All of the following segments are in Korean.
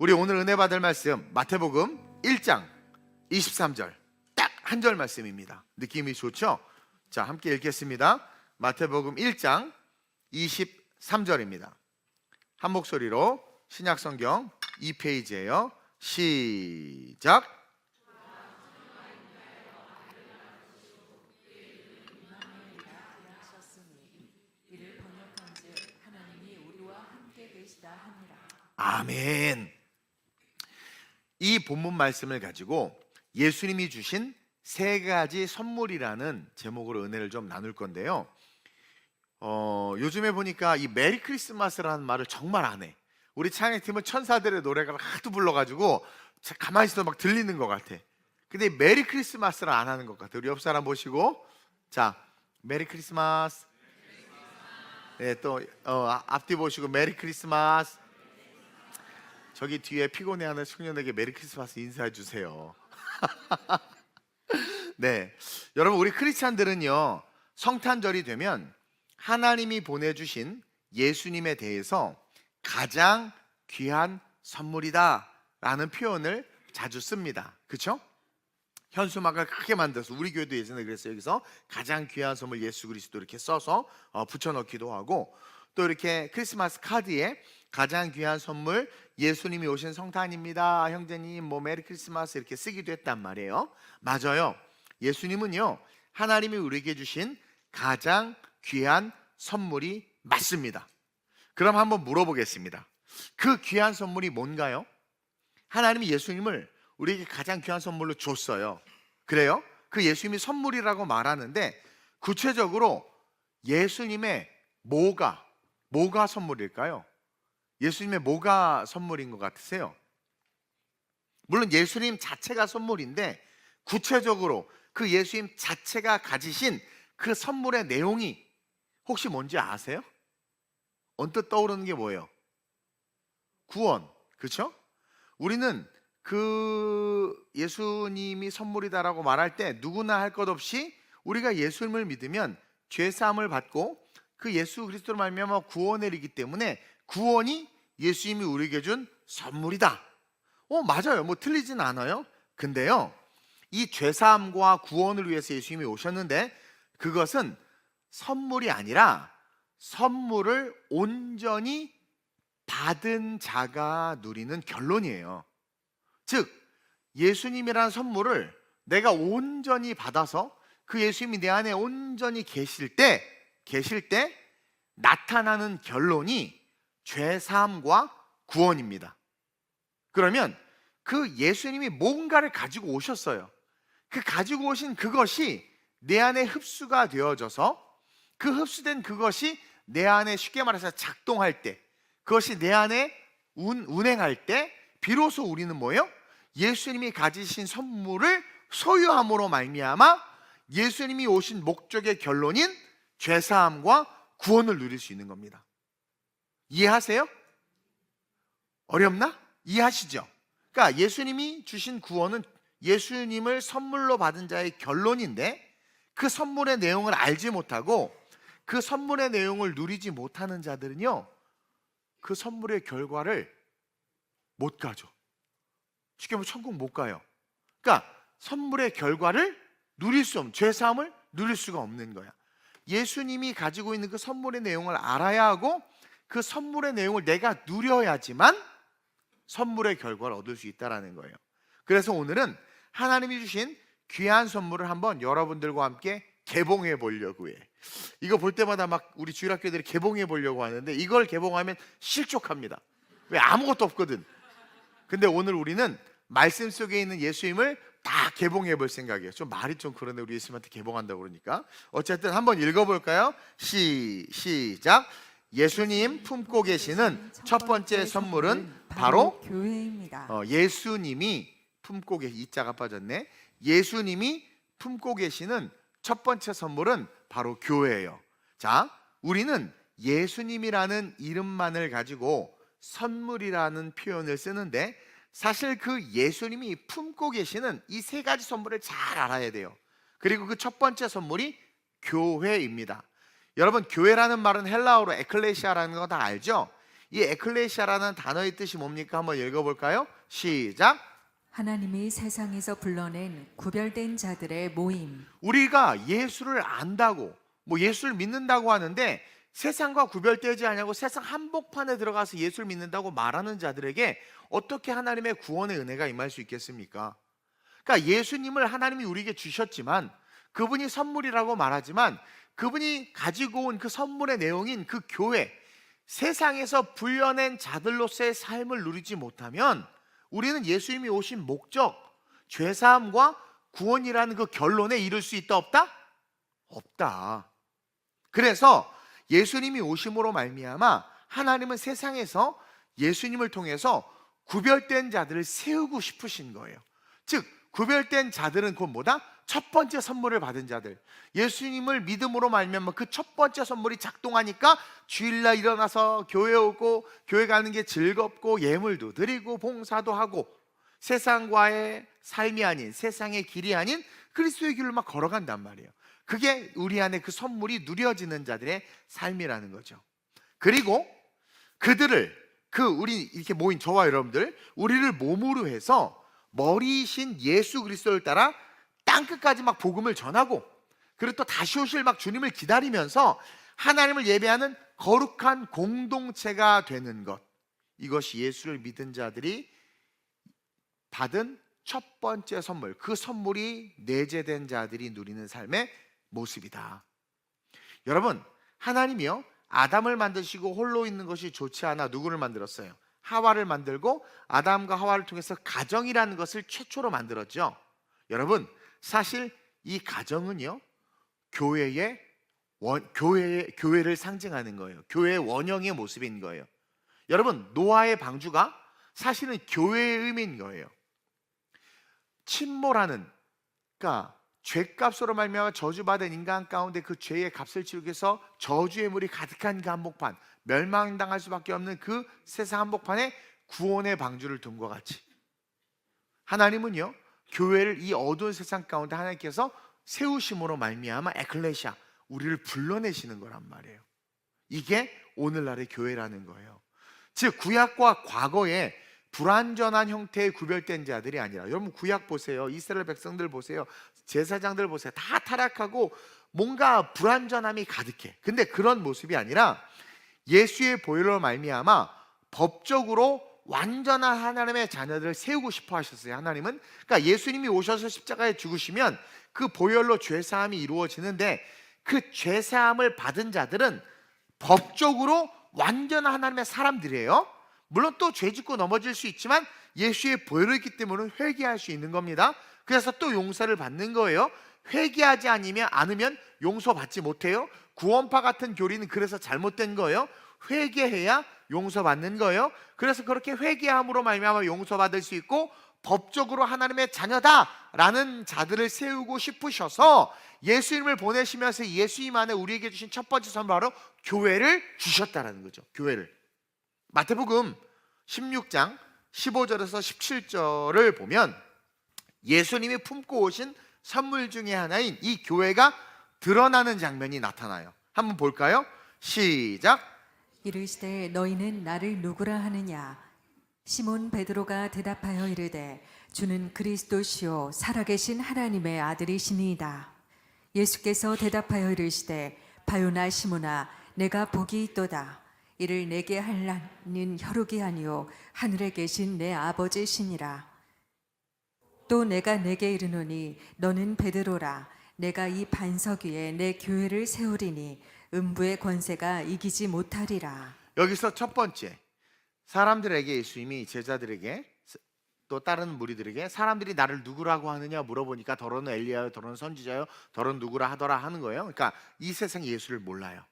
우리 오늘 은혜 받을 말씀 마태복음 1장 23절 딱 한 절 말씀입니다. 느낌이 좋죠? 자, 함께 읽겠습니다. 마태복음 1장 23절입니다. 한 목소리로 신약성경 2페이지예요. 시작. 아멘. 이 본문 말씀을 가지고 예수님이 주신 세 가지 선물이라는 제목으로 은혜를 좀 나눌 건데요. 요즘에 보니까 이 메리 크리스마스라는 말을 정말 안 해. 우리 찬양팀은 천사들의 노래가 하도 불러가지고 가만히 있어도 막 들리는 것 같아. 근데 메리 크리스마스를 안 하는 것 같아. 우리 옆 사람 보시고, 자, 메리 크리스마스. 네, 또 앞뒤 보시고 메리 크리스마스. 저기 뒤에 피곤해하는 청년에게 메리 크리스마스 인사해 주세요. 네, 여러분, 우리 크리스찬들은요, 성탄절이 되면 하나님이 보내주신 예수님에 대해서 가장 귀한 선물이다 라는 표현을 자주 씁니다. 그렇죠? 현수막을 크게 만들어서, 우리 교회도 예전에 그랬어요. 여기서 가장 귀한 선물 예수 그리스도 이렇게 써서 붙여넣기도 하고, 또 이렇게 크리스마스 카드에 가장 귀한 선물 예수님이 오신 성탄입니다, 형제님 뭐 메리 크리스마스 이렇게 쓰기도 했단 말이에요. 맞아요. 예수님은요, 하나님이 우리에게 주신 가장 귀한 선물이 맞습니다. 그럼 한번 물어보겠습니다. 그 귀한 선물이 뭔가요? 하나님이 예수님을 우리에게 가장 귀한 선물로 줬어요. 그래요? 그 예수님이 선물이라고 말하는데, 구체적으로 예수님의 뭐가 선물일까요? 예수님의 뭐가 선물인 것 같으세요? 물론 예수님 자체가 선물인데, 구체적으로 그 예수님 자체가 가지신 그 선물의 내용이 혹시 뭔지 아세요? 언뜻 떠오르는 게 뭐예요? 구원, 그렇죠? 우리는 그 예수님이 선물이다라고 말할 때 누구나 할 것 없이 우리가 예수님을 믿으면 죄사함을 받고 그 예수 그리스도로 말미암아 구원을 이루기 때문에 구원이 예수님이 우리에게 준 선물이다. 맞아요. 뭐 틀리진 않아요. 근데요, 이 죄사함과 구원을 위해서 예수님이 오셨는데, 그것은 선물이 아니라 선물을 온전히 받은 자가 누리는 결론이에요. 즉, 예수님이라는 선물을 내가 온전히 받아서 그 예수님이 내 안에 온전히 계실 때 나타나는 결론이 죄사함과 구원입니다. 그러면 그 예수님이 뭔가를 가지고 오셨어요. 그 가지고 오신 그것이 내 안에 흡수가 되어져서, 그 흡수된 그것이 내 안에 쉽게 말해서 작동할 때, 그것이 내 안에 운행할 때 비로소 우리는 뭐예요? 예수님이 가지신 선물을 소유함으로 말미암아 예수님이 오신 목적의 결론인 죄사함과 구원을 누릴 수 있는 겁니다. 이해하세요? 어렵나? 이해하시죠? 그러니까 예수님이 주신 구원은 예수님을 선물로 받은 자의 결론인데, 그 선물의 내용을 알지 못하고 그 선물의 내용을 누리지 못하는 자들은요, 그 선물의 결과를 못 가죠. 쉽게 말하면 천국 못 가요. 그러니까 선물의 결과를 누릴 수 없는, 죄사함을 누릴 수가 없는 거야. 예수님이 가지고 있는 그 선물의 내용을 알아야 하고, 그 선물의 내용을 내가 누려야지만 선물의 결과를 얻을 수 있다는 거예요. 그래서 오늘은 하나님이 주신 귀한 선물을 한번 여러분들과 함께 개봉해 보려고 해. 이거 볼 때마다 막 우리 주일학교들이 개봉해 보려고 하는데, 이걸 개봉하면 실족합니다. 왜? 아무것도 없거든. 근데 오늘 우리는 말씀 속에 있는 예수님을 다 개봉해 볼 생각이에요. 좀 말이 좀 그런데 우리 예수님한테 개봉한다고 그러니까. 어쨌든 한번 읽어볼까요? 시작. 예수님 품고 계시는 첫 번째 선물은 바로 교회입니다. 예수님이 품고 계신, 이 자가 빠졌네. 예수님이 품고 계시는 첫 번째 선물은 바로 교회예요. 자, 우리는 예수님이라는 이름만을 가지고 선물이라는 표현을 쓰는데, 사실 그 예수님이 품고 계시는 이 세 가지 선물을 잘 알아야 돼요. 그리고 그 첫 번째 선물이 교회입니다. 여러분, 교회라는 말은 헬라어로 에클레시아라는 거 다 알죠? 이 에클레시아라는 단어의 뜻이 뭡니까? 한번 읽어볼까요? 시작. 하나님이 세상에서 불러낸 구별된 자들의 모임. 우리가 예수를 안다고 예수를 믿는다고 하는데 세상과 구별되지 않냐고 세상 한복판에 들어가서 예수를 믿는다고 말하는 자들에게 어떻게 하나님의 구원의 은혜가 임할 수 있겠습니까? 그러니까 예수님을 하나님이 우리에게 주셨지만 그분이 선물이라고 말하지만 그분이 가지고 온 그 선물의 내용인 그 교회, 세상에서 불려낸 자들로서의 삶을 누리지 못하면 우리는 예수님이 오신 목적, 죄사함과 구원이라는 그 결론에 이를 수 있다 없다? 없다. 그래서 예수님이 오심으로 말미암아 하나님은 세상에서 예수님을 통해서 구별된 자들을 세우고 싶으신 거예요. 즉 구별된 자들은 곧 뭐다? 첫 번째 선물을 받은 자들, 예수님을 믿음으로 말미암아 그 첫 번째 선물이 작동하니까 주일날 일어나서 교회 오고 교회 가는 게 즐겁고 예물도 드리고 봉사도 하고 세상과의 삶이 아닌, 세상의 길이 아닌 그리스도의 길로 막 걸어간단 말이에요. 그게 우리 안에 그 선물이 누려지는 자들의 삶이라는 거죠. 그리고 그들을, 우리 이렇게 모인 저와 여러분들, 우리를 몸으로 해서 머리이신 예수 그리스도를 따라 땅끝까지 막 복음을 전하고, 그리고 또 다시 오실 막 주님을 기다리면서 하나님을 예배하는 거룩한 공동체가 되는 것, 이것이 예수를 믿은 자들이 받은 첫 번째 선물, 그 선물이 내재된 자들이 누리는 삶의 모습이다. 여러분, 하나님이요 아담을 만드시고 홀로 있는 것이 좋지 않아 누구를 만들었어요? 하와를 만들고 아담과 하와를 통해서 가정이라는 것을 최초로 만들었죠. 여러분, 사실 이 가정은요 교회를 상징하는 거예요. 교회의 원형의 모습인 거예요. 여러분, 노아의 방주가 사실은 교회의 의미인 거예요. 침몰하는, 그러니까 죄값으로 말미암아 저주받은 인간 가운데 그 죄의 값을 치르기 위해서 저주의 물이 가득한 그 한복판, 멸망당할 수밖에 없는 그 세상 한복판에 구원의 방주를 둔 것 같이 하나님은요 교회를 이 어두운 세상 가운데 하나님께서 세우심으로 말미암아 에클레시아, 우리를 불러내시는 거란 말이에요. 이게 오늘날의 교회라는 거예요. 즉 구약과 과거에 불완전한 형태의 구별된 자들이 아니라, 여러분 구약 보세요, 이스라엘 백성들 보세요, 제사장들 보세요, 다 타락하고 뭔가 불완전함이 가득해. 근데 그런 모습이 아니라 예수의 보혈로 말미암아 법적으로 완전한 하나님의 자녀들을 세우고 싶어 하셨어요. 하나님은, 그러니까 예수님이 오셔서 십자가에 죽으시면 그 보혈로 죄사함이 이루어지는데, 그 죄사함을 받은 자들은 법적으로 완전한 하나님의 사람들이에요. 물론 또 죄짓고 넘어질 수 있지만 예수의 보혈이 있기 때문에 회개할 수 있는 겁니다. 그래서 또 용서를 받는 거예요. 회개하지 않으면 용서받지 못해요. 구원파 같은 교리는 그래서 잘못된 거예요. 회개해야 용서받는 거예요. 그래서 그렇게 회개함으로 말미암아 용서받을 수 있고 법적으로 하나님의 자녀다라는 자들을 세우고 싶으셔서 예수님을 보내시면서 예수님 안에 우리에게 주신 첫 번째 선물, 바로 교회를 주셨다는 거죠. 교회를. 마태복음 16장 15절에서 17절을 보면 예수님이 품고 오신 선물 중에 하나인 이 교회가 드러나는 장면이 나타나요. 한번 볼까요? 시작. 이르시되 너희는 나를 누구라 하느냐? 시몬 베드로가 대답하여 이르되 주는 그리스도시요 살아계신 하나님의 아들이시니이다. 예수께서 대답하여 이르시되 바요나 시몬아, 내가 복이 있도다. 이를 내게 하려는 혈육이 아니요 하늘에 계신 내 아버지시니라. 또 내가 내게 이르노니 너는 베드로라. 내가 이 반석 위에 내 교회를 세우리니 음부의 권세가 이기지 못하리라. 여기서 첫 번째, 사람들에게, 예수님이 제자들에게 또 다른 무리들에게 사람들이 나를 누구라고 하느냐 물어보니까 더러는 엘리야요, 더러는 선지자요, 더러는 누구라 하더라 하는 거예요. 그러니까 이 세상 예수를 몰라요.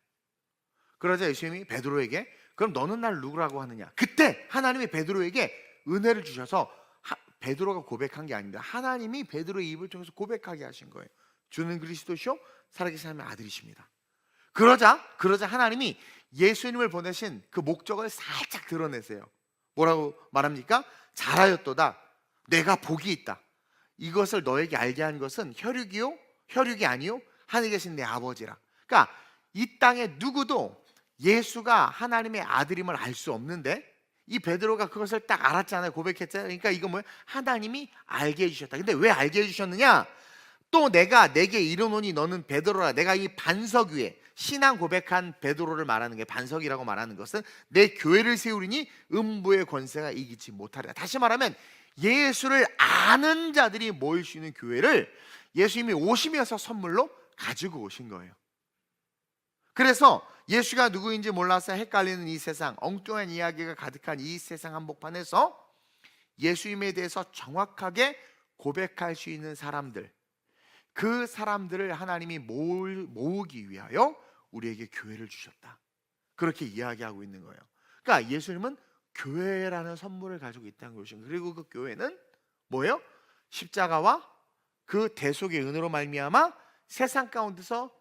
그러자 예수님이 베드로에게 그럼 너는 나를 누구라고 하느냐? 그때 하나님이 베드로에게 은혜를 주셔서 베드로가 고백한 게 아닙니다. 하나님이 베드로의 입을 통해서 고백하게 하신 거예요. 주는 그리스도시요 살아계신 하나님의 아들이십니다. 그러자 하나님이 예수님을 보내신 그 목적을 살짝 드러내세요. 뭐라고 말합니까? 잘하였도다. 내가 복이 있다. 이것을 너에게 알게 한 것은 혈육이 아니요 하늘에 계신 내 아버지라. 그러니까 이 땅에 누구도 예수가 하나님의 아들임을 알 수 없는데 이 베드로가 그것을 딱 알았잖아요. 고백했잖아요. 그러니까 이거 뭐예요? 하나님이 알게 해주셨다. 근데 왜 알게 해주셨느냐? 또 내가 내게 이르노니 너는 베드로라. 내가 이 반석 위에 신앙 고백한 베드로를 말하는 게, 반석이라고 말하는 것은 내 교회를 세우리니 음부의 권세가 이기지 못하리라. 다시 말하면 예수를 아는 자들이 모일 수 있는 교회를 예수님이 오시면서 선물로 가지고 오신 거예요. 그래서 예수가 누구인지 몰라서 헷갈리는 이 세상, 엉뚱한 이야기가 가득한 이 세상 한복판에서 예수님에 대해서 정확하게 고백할 수 있는 사람들, 그 사람들을 하나님이 모으기 위하여 우리에게 교회를 주셨다. 그렇게 이야기하고 있는 거예요. 그러니까 예수님은 교회라는 선물을 가지고 있다는 것입니다. 그리고 그 교회는 뭐예요? 십자가와 그 대속의 은혜로 말미암아 세상 가운데서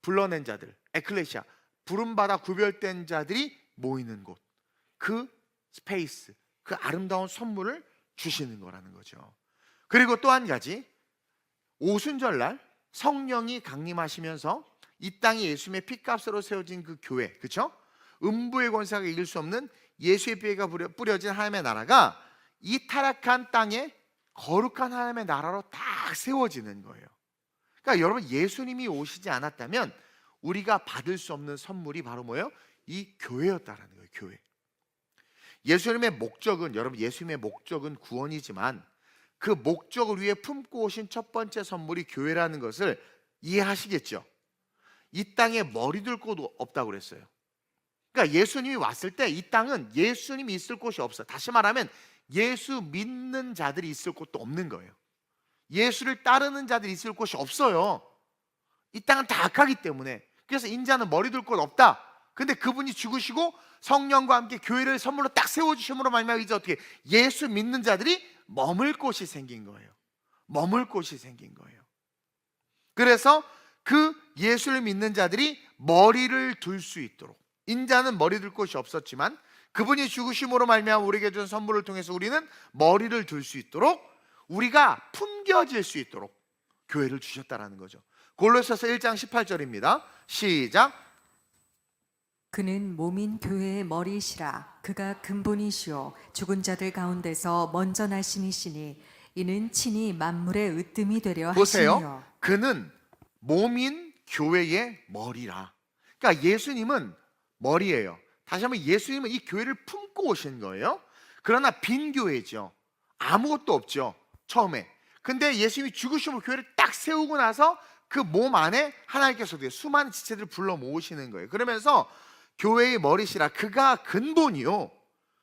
불러낸 자들, 에클레시아, 부름받아 구별된 자들이 모이는 곳, 그 스페이스, 그 아름다운 선물을 주시는 거라는 거죠. 그리고 또 한 가지, 오순절날 성령이 강림하시면서 이 땅에 예수님의 피값으로 세워진 그 교회, 그렇죠? 음부의 권세가 이길 수 없는 예수의 피가 뿌려진 하나님의 나라가 이 타락한 땅에 거룩한 하나님의 나라로 딱 세워지는 거예요. 그러니까 여러분, 예수님이 오시지 않았다면 우리가 받을 수 없는 선물이 바로 뭐예요? 이 교회였다라는 거예요. 교회. 예수님의 목적은, 여러분, 예수님의 목적은 구원이지만 그 목적을 위해 품고 오신 첫 번째 선물이 교회라는 것을 이해하시겠죠? 이 땅에 머리 둘 곳 없다고 그랬어요. 그러니까 예수님이 왔을 때 이 땅은 예수님이 있을 곳이 없어요. 다시 말하면 예수 믿는 자들이 있을 곳도 없는 거예요. 예수를 따르는 자들이 있을 곳이 없어요. 이 땅은 다 악하기 때문에. 그래서 인자는 머리 둘 곳 없다. 근데 그분이 죽으시고 성령과 함께 교회를 선물로 딱 세워주심으로 말미암아 이제 어떻게 예수 믿는 자들이 머물 곳이 생긴 거예요. 머물 곳이 생긴 거예요. 그래서 그 예수를 믿는 자들이 머리를 둘 수 있도록, 인자는 머리 둘 곳이 없었지만 그분이 죽으심으로 말미암아 우리에게 준 선물을 통해서 우리는 머리를 둘 수 있도록, 우리가 품겨질 수 있도록 교회를 주셨다라는 거죠. 골로새서 1장 18절입니다. 시작. 그는 몸인 교회의 머리이시라. 그가 근본이시오 죽은 자들 가운데서 먼저 나심이시니 이는 친히 만물의 으뜸이 되려 보세요. 하시니요. 그는 몸인 교회의 머리라. 그러니까 예수님은 머리예요. 다시 한번, 예수님은 이 교회를 품고 오신 거예요. 그러나 빈 교회죠. 아무것도 없죠, 처음에. 근데 예수님이 죽으심으로 교회를 딱 세우고 나서 그 몸 안에 하나님께서 수많은 지체들을 불러 모으시는 거예요. 그러면서 교회의 머리시라. 그가 근본이요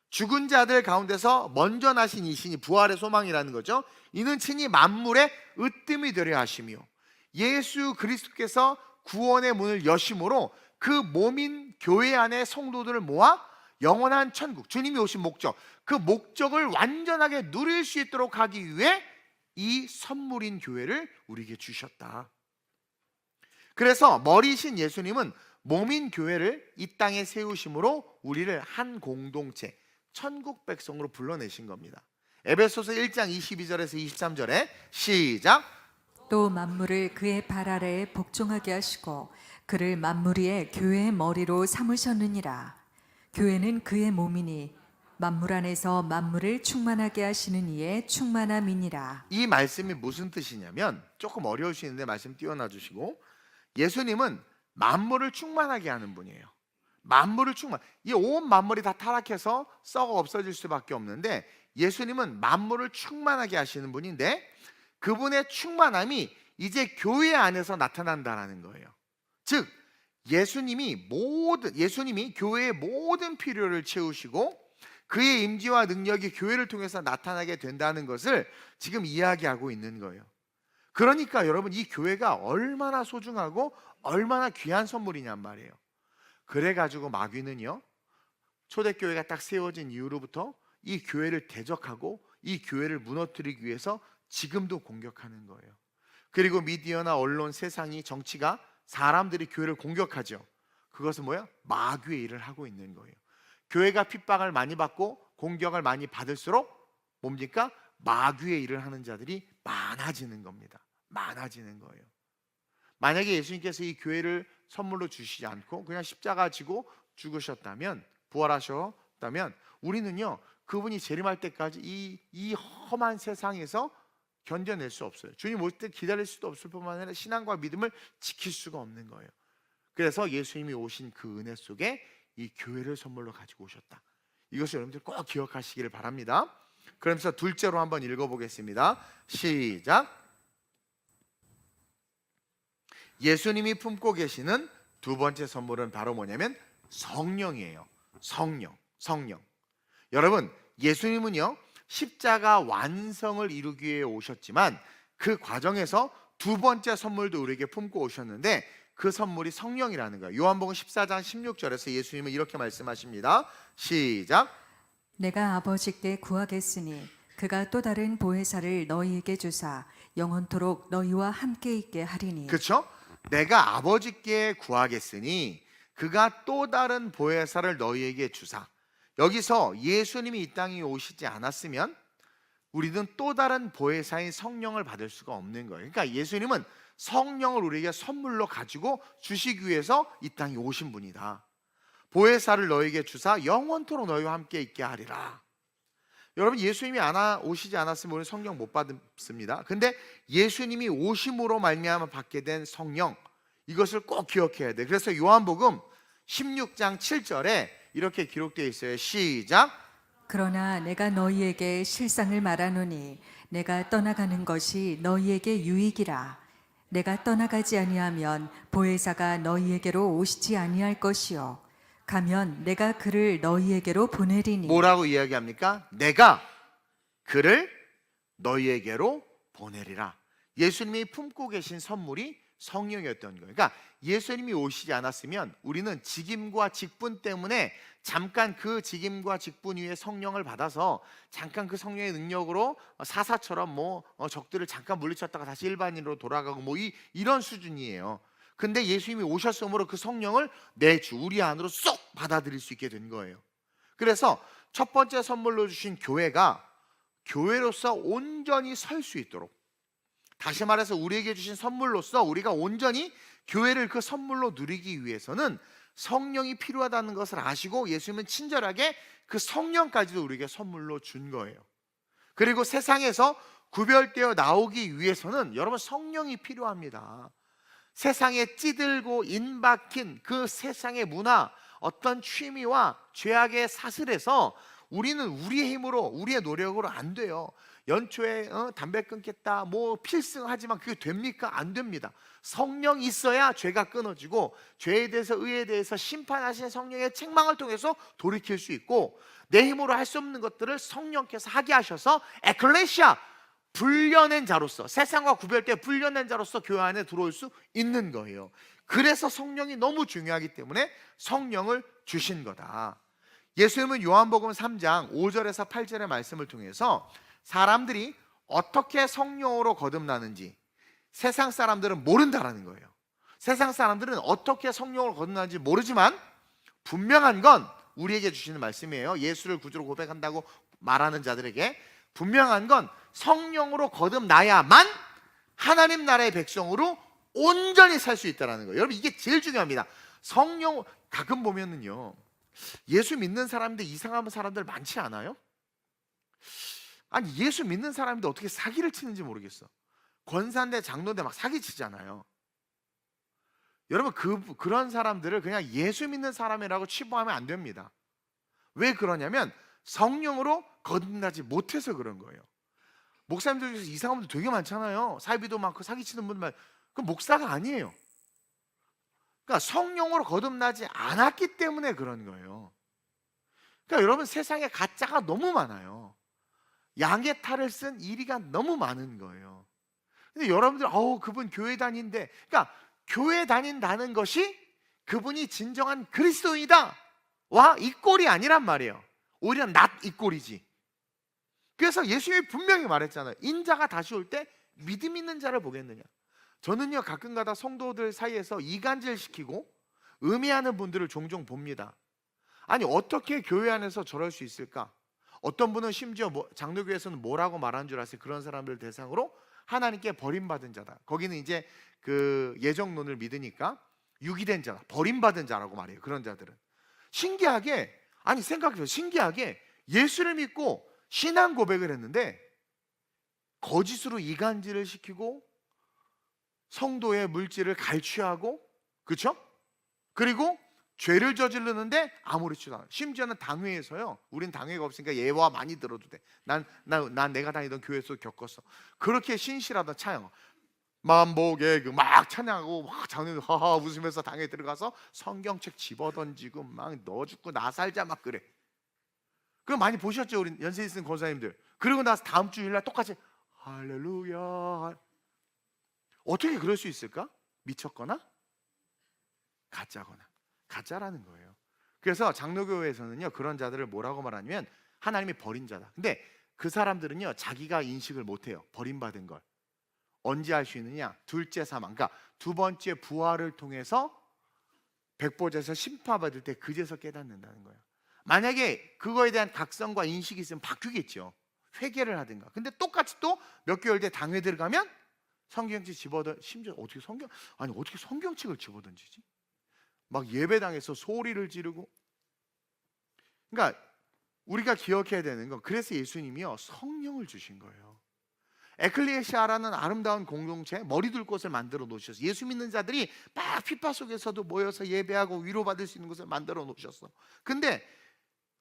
죽은 자들 가운데서 먼저 나신 이신이, 부활의 소망이라는 거죠. 이는 친히 만물의 으뜸이 되려 하시며, 예수 그리스도께서 구원의 문을 여심으로 그 몸인 교회 안에 성도들을 모아 영원한 천국, 주님이 오신 목적, 그 목적을 완전하게 누릴 수 있도록 하기 위해 이 선물인 교회를 우리에게 주셨다. 그래서 머리이신 예수님은 몸인 교회를 이 땅에 세우심으로 우리를 한 공동체, 천국 백성으로 불러내신 겁니다. 에베소서 1장 22절에서 23절에 시작. 또 만물을 그의 발 아래에 복종하게 하시고 그를 만물 위에 교회의 머리로 삼으셨느니라. 교회는 그의 몸이니 만물 안에서 만물을 충만하게 하시는 이의 충만함이니라. 이 말씀이 무슨 뜻이냐면, 조금 어려울 수 있는데 말씀 띄워놔 주시고, 예수님은 만물을 충만하게 하는 분이에요. 만물을 충만, 이 온 만물이 다 타락해서 썩어 없어질 수밖에 없는데 예수님은 만물을 충만하게 하시는 분인데, 그분의 충만함이 이제 교회 안에서 나타난다라는 거예요. 즉 예수님이 교회의 모든 필요를 채우시고 그의 임재와 능력이 교회를 통해서 나타나게 된다는 것을 지금 이야기하고 있는 거예요. 그러니까 여러분, 이 교회가 얼마나 소중하고 얼마나 귀한 선물이냔 말이에요. 그래가지고 마귀는요, 초대교회가 딱 세워진 이후로부터 이 교회를 대적하고 이 교회를 무너뜨리기 위해서 지금도 공격하는 거예요. 그리고 미디어나 언론, 세상이, 정치가, 사람들이 교회를 공격하죠. 그것은 뭐야? 마귀의 일을 하고 있는 거예요. 교회가 핍박을 많이 받고 공격을 많이 받을수록 뭡니까? 마귀의 일을 하는 자들이 많아지는 겁니다. 많아지는 거예요. 만약에 예수님께서 이 교회를 선물로 주시지 않고 그냥 십자가 지고 죽으셨다면, 부활하셨다면, 우리는요 그분이 재림할 때까지 이 험한 세상에서 견뎌낼 수 없어요. 주님 오실 때 기다릴 수도 없을 뿐만 아니라 신앙과 믿음을 지킬 수가 없는 거예요. 그래서 예수님이 오신 그 은혜 속에 이 교회를 선물로 가지고 오셨다. 이것을 여러분들 꼭 기억하시기를 바랍니다. 그러면서 둘째로 한번 읽어보겠습니다. 시작. 예수님이 품고 계시는 두 번째 선물은 바로 뭐냐면 성령이에요. 성령. 여러분, 예수님은요 십자가 완성을 이루기 위해 오셨지만 그 과정에서 두 번째 선물도 우리에게 품고 오셨는데 그 선물이 성령이라는 거예요. 요한복음 14장 16절에서 예수님은 이렇게 말씀하십니다. 시작. 내가 아버지께 구하겠으니 그가 또 다른 보혜사를 너희에게 주사 영원토록 너희와 함께 있게 하리니. 그렇죠? 내가 아버지께 구하겠으니 그가 또 다른 보혜사를 너희에게 주사. 여기서 예수님이 이 땅에 오시지 않았으면 우리는 또 다른 보혜사인 성령을 받을 수가 없는 거예요. 그러니까 예수님은 성령을 우리에게 선물로 가지고 주시기 위해서 이 땅에 오신 분이다. 보혜사를 너희에게 주사 영원토록 너희와 함께 있게 하리라. 여러분, 예수님이 오시지 않았으면 우리는 성령 못 받습니다. 근데 예수님이 오심으로 말미암아 받게 된 성령, 이것을 꼭 기억해야 돼. 그래서 요한복음 16장 7절에 이렇게 기록되어 있어요. 시작. 그러나 내가 너희에게 실상을 말하노니 내가 떠나가는 것이 너희에게 유익이라. 내가 떠나가지 아니하면 보혜사가 너희에게로 오시지 아니할 것이요 가면 내가 그를 너희에게로 보내리니. 뭐라고 이야기합니까? 내가 그를 너희에게로 보내리라. 예수님이 품고 계신 선물이 성령이었던 거예요. 그러니까 예수님이 오시지 않았으면 우리는 직임과 직분 때문에 잠깐 그 직임과 직분 위에 성령을 받아서 잠깐 그 성령의 능력으로 사사처럼 적들을 잠깐 물리쳤다가 다시 일반인으로 돌아가고 이런 수준이에요. 근데 예수님이 오셨으므로 그 성령을 우리 안으로 쏙 받아들일 수 있게 된 거예요. 그래서 첫 번째 선물로 주신 교회가 교회로서 온전히 설 수 있도록, 다시 말해서 우리에게 주신 선물로서 우리가 온전히 교회를 그 선물로 누리기 위해서는 성령이 필요하다는 것을 아시고 예수님은 친절하게 그 성령까지도 우리에게 선물로 준 거예요. 그리고 세상에서 구별되어 나오기 위해서는 여러분 성령이 필요합니다. 세상에 찌들고 인박힌 그 세상의 문화, 어떤 취미와 죄악의 사슬에서 우리는 우리의 힘으로, 우리의 노력으로 안 돼요. 연초에 담배 끊겠다 필승하지만 그게 됩니까? 안 됩니다. 성령 있어야 죄가 끊어지고 죄에 대해서, 의에 대해서 심판하신 성령의 책망을 통해서 돌이킬 수 있고, 내 힘으로 할 수 없는 것들을 성령께서 하게 하셔서 에클레시아, 불려낸 자로서, 세상과 구별되어 불려낸 자로서 교회 안에 들어올 수 있는 거예요. 그래서 성령이 너무 중요하기 때문에 성령을 주신 거다. 예수님은 요한복음 3장 5절에서 8절의 말씀을 통해서 사람들이 어떻게 성령으로 거듭나는지 세상 사람들은 모른다라는 거예요. 세상 사람들은 어떻게 성령으로 거듭나는지 모르지만 분명한 건 우리에게 주시는 말씀이에요. 예수를 구주로 고백한다고 말하는 자들에게 분명한 건 성령으로 거듭나야만 하나님 나라의 백성으로 온전히 살 수 있다는 거예요. 여러분, 이게 제일 중요합니다. 성령, 가끔 보면은요 예수 믿는 사람인데 이상한 사람들 많지 않아요? 아니, 예수 믿는 사람인데 어떻게 사기를 치는지 모르겠어. 권사인데 장로인데 막 사기치잖아요. 여러분, 그런 사람들을 그냥 예수 믿는 사람이라고 치부하면 안 됩니다. 왜 그러냐면 성령으로 거듭나지 못해서 그런 거예요. 목사님들 중에서 이상한 분들 되게 많잖아요. 사이비도 많고 사기치는 분들 많고. 그건 목사가 아니에요. 그러니까 성령으로 거듭나지 않았기 때문에 그런 거예요. 그러니까 여러분, 세상에 가짜가 너무 많아요. 양의 탈을 쓴 이리가 너무 많은 거예요. 근데 여러분들 그분 교회 다닌데, 그러니까 교회 다닌다는 것이 그분이 진정한 그리스도이다 와 이 꼴이 아니란 말이에요. 오히려 이 꼴이지. 그래서 예수님이 분명히 말했잖아요. 인자가 다시 올 때 믿음 있는 자를 보겠느냐. 저는요 가끔가다 성도들 사이에서 이간질 시키고 음해하는 분들을 종종 봅니다. 아니, 어떻게 교회 안에서 저럴 수 있을까? 어떤 분은 심지어 장로교에서는 뭐라고 말하는 줄 아세요? 그런 사람들 대상으로 하나님께 버림받은 자다. 거기는 이제 그 예정론을 믿으니까 유기된 자다, 버림받은 자라고 말해요. 그런 자들은 신기하게, 아니 생각해보세요. 신기하게 예수를 믿고 신앙 고백을 했는데 거짓으로 이간질을 시키고 성도의 물질을 갈취하고, 그렇죠? 그리고 죄를 저지르는데 아무렇지도 않아요. 심지어는 당회에서요, 우린 당회가 없으니까 예화 많이 들어도 돼. 난 내가 다니던 교회에서 겪었어. 그렇게 신실하던 찬양, 만복의 그 막 찬양하고 막 장로님 하하 웃으면서 당에 들어가서 성경책 집어던지고 막 너 죽고 나 살자 막 그래. 그거 많이 보셨죠, 우리 연세 있는 권사님들. 그리고 나서 다음 주일날 똑같이 할렐루야. 어떻게 그럴 수 있을까? 미쳤거나 가짜거나. 가짜라는 거예요. 그래서 장로교회에서는요, 그런 자들을 뭐라고 말하냐면 하나님이 버린 자다. 근데 그 사람들은요, 자기가 인식을 못해요. 버림받은 걸. 언제 알 수 있느냐? 둘째 사망, 그러니까 두 번째 부활을 통해서 백보자에서 심판받을 때 그제서 깨닫는다는 거예요. 만약에 그거에 대한 각성과 인식이 있으면 바뀌겠죠. 회개를 하든가. 근데 똑같이 또 몇 개월 뒤에 당회 들어가면 성경책 집어던, 심지어 어떻게 성경책을 집어던지지? 막 예배당에서 소리를 지르고. 그러니까 우리가 기억해야 되는 건, 그래서 예수님이요, 성령을 주신 거예요. 에클레시아라는 아름다운 공동체, 머리 둘 곳을 만들어 놓으셨어. 예수 믿는 자들이 막 피파 속에서도 모여서 예배하고 위로받을 수 있는 곳을 만들어 놓으셨어. 근데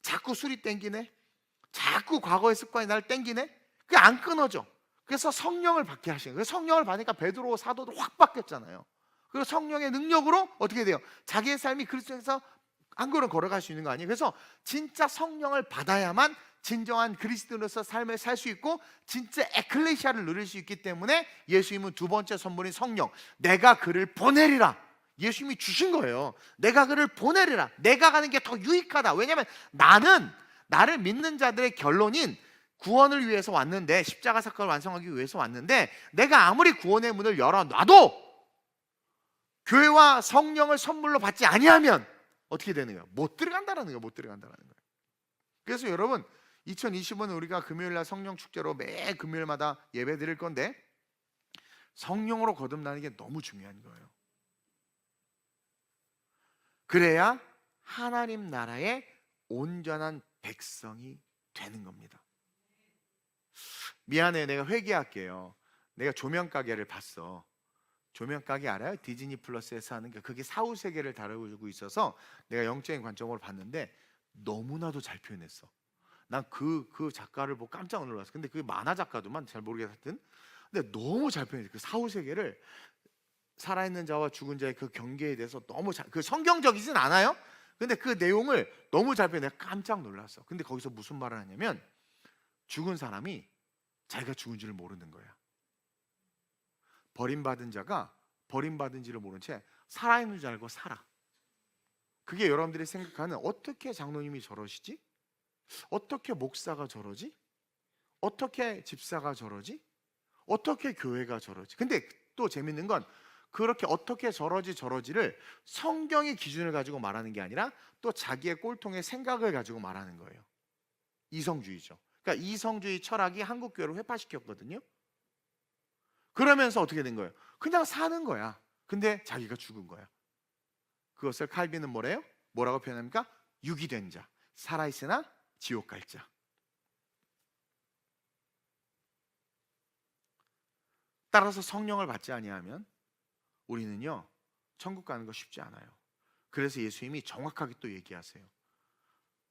자꾸 술이 땡기네, 자꾸 과거의 습관이 날 땡기네, 그게 안 끊어져. 그래서 성령을 받게 하신 거예요. 성령을 받으니까 베드로 사도도 확 바뀌었잖아요. 그리고 성령의 능력으로 어떻게 돼요? 자기의 삶이 그리스도에서 한 걸음 걸어갈 수 있는 거 아니에요? 그래서 진짜 성령을 받아야만 진정한 그리스도인으로서 삶을 살 수 있고 진짜 에클레시아를 누릴 수 있기 때문에 예수님은 두 번째 선물인 성령, 내가 그를 보내리라. 예수님이 주신 거예요. 내가 그를 보내리라. 내가 가는 게 더 유익하다. 왜냐하면 나를 믿는 자들의 결론인 구원을 위해서 왔는데, 십자가 사건을 완성하기 위해서 왔는데, 내가 아무리 구원의 문을 열어놔도 교회와 성령을 선물로 받지 아니하면 어떻게 되는 거예요? 못 들어간다는 거예요. 못 들어간다는 거예요. 그래서 여러분, 2025년 우리가 금요일날 성령 축제로 매 금요일마다 예배 드릴 건데, 성령으로 거듭나는 게 너무 중요한 거예요. 그래야 하나님 나라의 온전한 백성이 되는 겁니다. 미안해, 내가 회개할게요. 내가 조명 가게를 봤어. 조명 가게 알아요? 디즈니 플러스에서 하는 게, 그게 사후 세계를 다루고 있어서 내가 영적인 관점으로 봤는데 너무나도 잘 표현했어. 난 그 작가를 보고 깜짝 놀랐어. 근데 그 만화 작가도만 잘 모르겠든, 근데 너무 잘 표현했어. 그 사후 세계를, 살아있는 자와 죽은 자의 그 경계에 대해서 너무 잘, 그 성경적이진 않아요. 근데 그 내용을 너무 잘 표현해. 내가 깜짝 놀랐어. 근데 거기서 무슨 말을 하냐면, 죽은 사람이 자기가 죽은 줄을 모르는 거야. 버림받은 자가 버림받은지를 모른 채 살아있는 줄 알고 살아. 그게 여러분들이 생각하는, 어떻게 장로님이 저러시지? 어떻게 목사가 저러지? 어떻게 집사가 저러지? 어떻게 교회가 저러지? 근데 또 재밌는 건, 그렇게 어떻게 저러지를 성경의 기준을 가지고 말하는 게 아니라 또 자기의 꼴통의 생각을 가지고 말하는 거예요. 이성주의죠. 그러니까 이성주의 철학이 한국 교회를 회파시켰거든요. 그러면서 어떻게 된 거예요? 그냥 사는 거야. 근데 자기가 죽은 거야. 그것을 칼빈은 뭐라고 표현합니까? 유기된 자, 살아있으나 지옥 갈 자. 따라서 성령을 받지 아니하면 우리는요, 천국 가는 거 쉽지 않아요. 그래서 예수님이 정확하게 또 얘기하세요.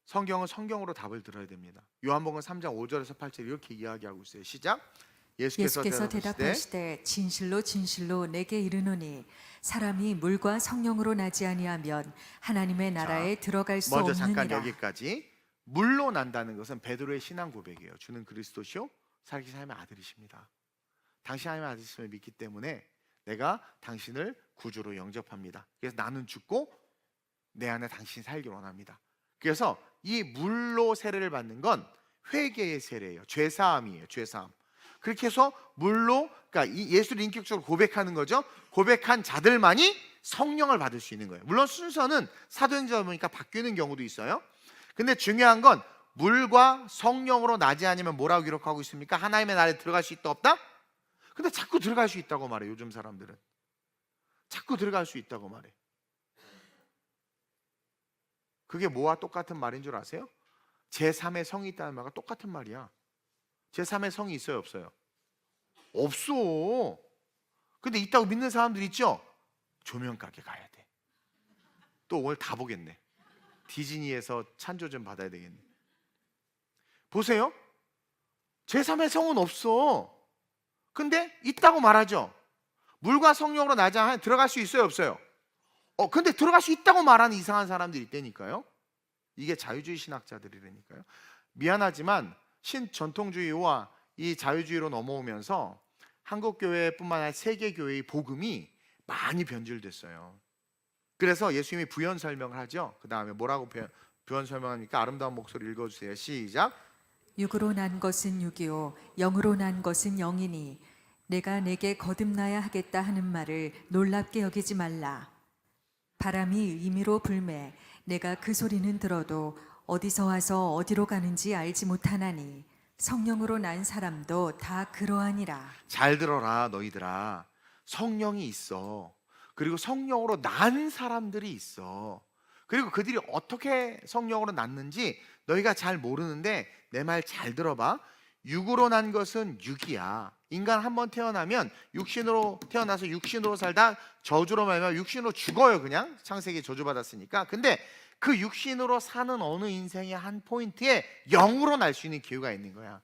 성경은 성경으로 답을 들어야 됩니다. 요한복음 3장 5절에서 8절 이렇게 이야기하고 있어요. 시작. 예수께서 대답하시되 진실로 진실로 내게 이르노니 사람이 물과 성령으로 나지 아니하면 하나님의 나라에 들어갈 수 먼저 없느니라. 잠깐 여기까지. 물로 난다는 것은 베드로의 신앙 고백이에요. 주는 그리스도시요 살아계신 하나님의 아들이십니다. 당신 하나님의 아들이심을 믿기 때문에 내가 당신을 구주로 영접합니다. 그래서 나는 죽고 내 안에 당신이 살기 원합니다. 그래서 이 물로 세례를 받는 건 회개의 세례예요. 죄사함이에요. 죄사함. 그렇게 해서 물로, 그러니까 이 예수를 인격적으로 고백하는 거죠. 고백한 자들만이 성령을 받을 수 있는 거예요. 물론 순서는 사도행전을 보니까 바뀌는 경우도 있어요. 근데 중요한 건, 물과 성령으로 나지 않으면 뭐라고 기록하고 있습니까? 하나님의 나라에 들어갈 수 있다 없다? 근데 자꾸 들어갈 수 있다고 말해. 요즘 사람들은 자꾸 들어갈 수 있다고 말해. 그게 뭐와 똑같은 말인 줄 아세요? 제3의 성이 있다는 말과 똑같은 말이야. 제3의 성이 있어요, 없어요? 없어. 근데 있다고 믿는 사람들 있죠? 조명가게 가야 돼. 또 오늘 다 보겠네. 디즈니에서 찬조 좀 받아야 되겠네. 보세요. 제3의 성은 없어. 근데 있다고 말하죠. 물과 성령으로 나자 들어갈 수 있어요, 없어요? 근데 들어갈 수 있다고 말하는 이상한 사람들이 있다니까요. 이게 자유주의 신학자들이라니까요. 미안하지만 신전통주의와 이 자유주의로 넘어오면서 한국교회뿐만 아니라 세계교회의 복음이 많이 변질됐어요. 그래서 예수님이 부연 설명을 하죠. 그 다음에 뭐라고 부연 설명합니까? 아름다운 목소리 읽어주세요. 시작. 육으로 난 것은 육이요 영으로 난 것은 영이니 내가 내게 거듭나야 하겠다 하는 말을 놀랍게 여기지 말라. 바람이 임의로 불매 내가 그 소리는 들어도 어디서 와서 어디로 가는지 알지 못하나니 성령으로 난 사람도 다 그러하니라. 잘 들어라 너희들아. 성령이 있어. 그리고 성령으로 난 사람들이 있어. 그리고 그들이 어떻게 성령으로 났는지 너희가 잘 모르는데 내 말 잘 들어봐. 육으로 난 것은 육이야. 인간 한번 태어나면 육신으로 태어나서 육신으로 살다 저주로 말면 육신으로 죽어요. 그냥 창세기 저주받았으니까. 근데 그 육신으로 사는 어느 인생의 한 포인트에 영으로 날 수 있는 기회가 있는 거야.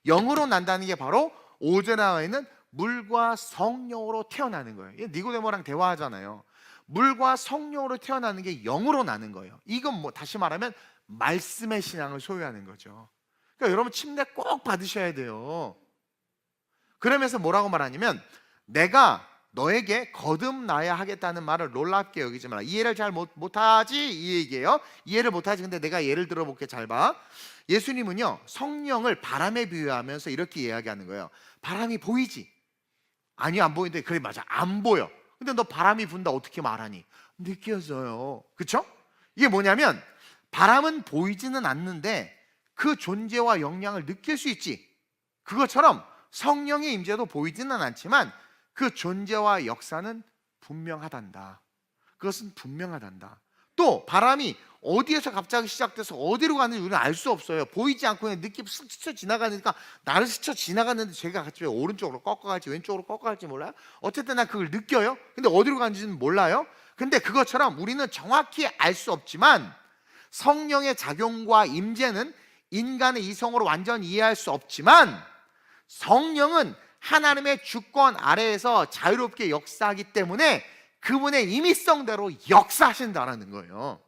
영으로 난다는 게 바로 5절에 나와 있는 물과 성령으로 태어나는 거예요. 니고데모랑 대화하잖아요. 물과 성령으로 태어나는 게 영으로 나는 거예요. 이건 뭐 다시 말하면 말씀의 신앙을 소유하는 거죠. 그러니까 여러분 침례 꼭 받으셔야 돼요. 그러면서 뭐라고 말하냐면 내가 너에게 거듭나야 하겠다는 말을 놀랍게 여기지 마라. 이해를 잘 못하지 이 얘기예요. 이해를 못하지. 근데 내가 예를 들어볼게. 잘 봐. 예수님은요 성령을 바람에 비유하면서 이렇게 이야기하는 거예요. 바람이 보이지? 아니요 안 보이는데. 그래 맞아 안 보여. 근데 너 바람이 분다 어떻게 말하니? 느껴져요. 그쵸? 이게 뭐냐면 바람은 보이지는 않는데 그 존재와 영향을 느낄 수 있지. 그것처럼 성령의 임재도 보이지는 않지만 그 존재와 역사는 분명하단다. 그것은 분명하단다. 또 바람이 어디에서 갑자기 시작돼서 어디로 가는지 우리는 알 수 없어요. 보이지 않고 그냥 느낌 스쳐 지나가니까 나를 스쳐 지나갔는데 제가 갑자기 오른쪽으로 꺾어갈지 왼쪽으로 꺾어갈지 몰라요. 어쨌든 난 그걸 느껴요. 근데 어디로 가는지는 몰라요. 근데 그것처럼 우리는 정확히 알 수 없지만 성령의 작용과 임재는 인간의 이성으로 완전히 이해할 수 없지만 성령은 하나님의 주권 아래에서 자유롭게 역사하기 때문에 그분의 임의성대로 역사하신다라는 거예요.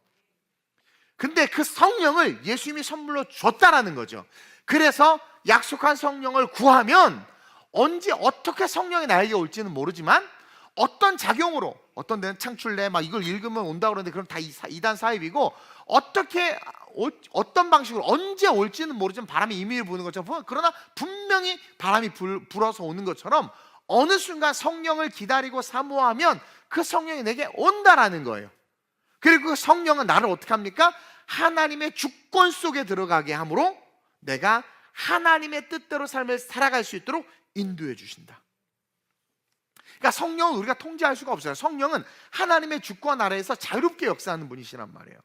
근데 그 성령을 예수님이 선물로 줬다라는 거죠. 그래서 약속한 성령을 구하면 언제 어떻게 성령이 나에게 올지는 모르지만 어떤 작용으로, 어떤 데는 창출내 막 이걸 읽으면 온다 그러는데 그럼 다 이단 사입이고 어떻게 어떤 방식으로 언제 올지는 모르지만 바람이 임의를 부는 것처럼 그러나 분명히 바람이 불어서 오는 것처럼 어느 순간 성령을 기다리고 사모하면 그 성령이 내게 온다라는 거예요. 그리고 그 성령은 나를 어떻게 합니까? 하나님의 주권 속에 들어가게 함으로 내가 하나님의 뜻대로 삶을 살아갈 수 있도록 인도해 주신다. 그러니까 성령은 우리가 통제할 수가 없어요. 성령은 하나님의 주권 아래에서 자유롭게 역사하는 분이시란 말이에요.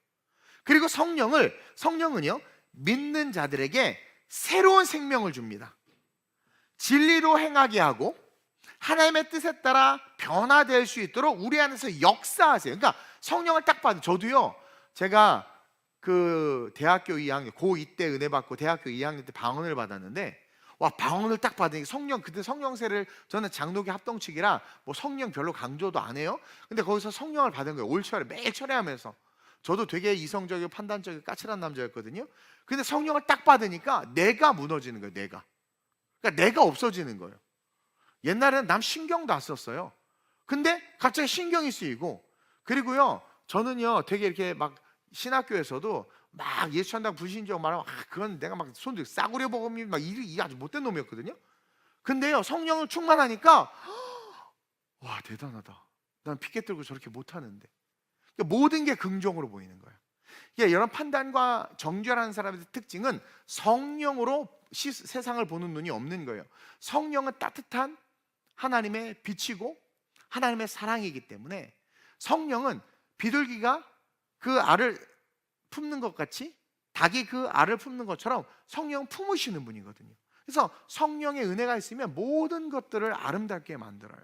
그리고 성령은요 믿는 자들에게 새로운 생명을 줍니다. 진리로 행하게 하고 하나님의 뜻에 따라 변화될 수 있도록 우리 안에서 역사하세요. 그러니까 성령을 딱 봐도 저도요 제가 그 대학교 2학년 고2 때 은혜 받고 대학교 2학년 때 방언을 받았는데 와 방언을 딱 받으니까 성령 그때 성령세를 저는 장로교 합동측이라 뭐 성령 별로 강조도 안 해요. 근데 거기서 성령을 받은 거예요. 올 철에 매일 철회하면서. 저도 되게 이성적이고 판단적이고 까칠한 남자였거든요. 근데 성령을 딱 받으니까 내가 무너지는 거예요. 그러니까 내가 없어지는 거예요. 옛날에는 남 신경도 안 썼어요. 근데 갑자기 신경이 쓰이고 그리고요 저는요 되게 이렇게 막 신학교에서도 막 예수 한다고 불신자고 말하면 그건 내가 막 손들 싸구려 복음이 막 이 아주 못된 놈이었거든요. 근데요 성령을 충만하니까 와 대단하다. 난 피켓 들고 저렇게 못하는데. 그러니까 모든 게 긍정으로 보이는 거예요. 그러니까 이런 판단과 정죄라는 사람의 특징은 성령으로 세상을 보는 눈이 없는 거예요. 성령은 따뜻한 하나님의 빛이고 하나님의 사랑이기 때문에 성령은 비둘기가 그 알을 품는 것 같이, 닭이 그 알을 품는 것처럼 성령 품으시는 분이거든요. 그래서 성령의 은혜가 있으면 모든 것들을 아름답게 만들어요.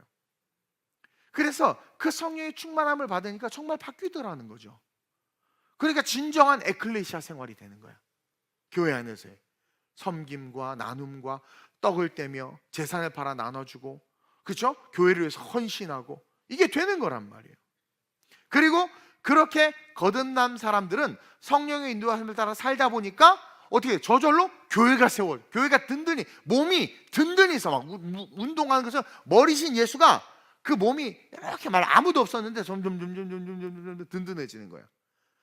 그래서 그 성령의 충만함을 받으니까 정말 바뀌더라는 거죠. 그러니까 진정한 에클레시아 생활이 되는 거야. 교회 안에서의 섬김과 나눔과 떡을 떼며 재산을 팔아 나눠주고, 그렇죠? 교회를 위해서 헌신하고, 이게 되는 거란 말이에요. 그리고 그렇게 거듭난 사람들은 성령의 인도하심을 따라 살다 보니까 어떻게 저절로 교회가 세워요. 교회가 든든히, 몸이 든든히 있어. 막 운동하는 것은 머리신 예수가 그 몸이 이렇게 말 아무도 없었는데 점점 든든해지는 거예요.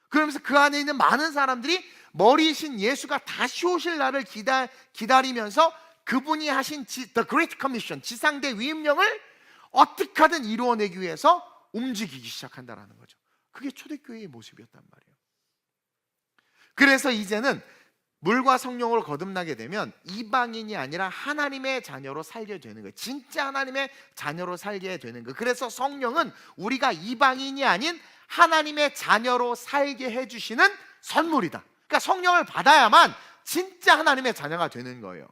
그러면서 그 안에 있는 많은 사람들이 머리신 예수가 다시 오실 날을 기다리면서 그분이 하신 The Great Commission, 지상대 위임령을 어떻게 하든 이루어내기 위해서 움직이기 시작한다는 거죠. 그게 초대교회의 모습이었단 말이에요. 그래서 이제는 물과 성령으로 거듭나게 되면 이방인이 아니라 하나님의 자녀로 살게 되는 거예요. 진짜 하나님의 자녀로 살게 되는 거예요. 그래서 성령은 우리가 이방인이 아닌 하나님의 자녀로 살게 해주시는 선물이다. 그러니까 성령을 받아야만 진짜 하나님의 자녀가 되는 거예요.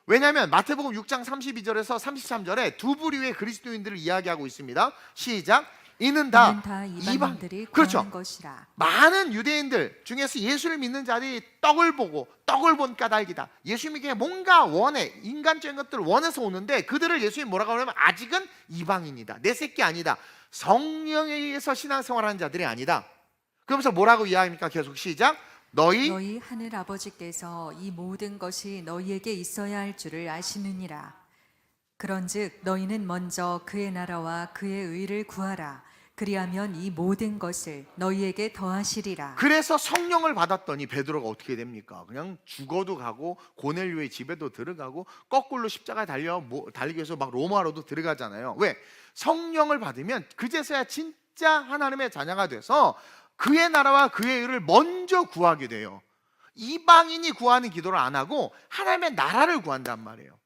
왜냐하면 마태복음 6장 32절에서 33절에 두 부류의 그리스도인들을 이야기하고 있습니다. 시작. 이는 다 이방인들이 그렇죠. 구하는 것이라. 많은 유대인들 중에서 예수를 믿는 자들이 떡을 본 까닭이다. 예수님에게 뭔가 원해, 인간적인 것들을 원해서 오는데 그들을 예수님이 뭐라고 하냐면 아직은 이방인이다. 내 새끼 아니다. 성령에 의해서 신앙생활하는 자들이 아니다. 그러면서 뭐라고 이야기합니까? 계속 시작. 너희 하늘 아버지께서 이 모든 것이 너희에게 있어야 할 줄을 아시느니라. 그런즉 너희는 먼저 그의 나라와 그의 의를 구하라. 그리하면 이 모든 것을 너희에게 더하시리라. 그래서 성령을 받았더니 베드로가 어떻게 됩니까? 그냥 죽어도 가고 고넬료의 집에도 들어가고 거꾸로 십자가에 달리기 위해서 막 로마로도 들어가잖아요. 왜? 성령을 받으면 그제서야 진짜 하나님의 자녀가 돼서 그의 나라와 그의 의를 먼저 구하게 돼요. 이방인이 구하는 기도를 안 하고 하나님의 나라를 구한단 말이에요.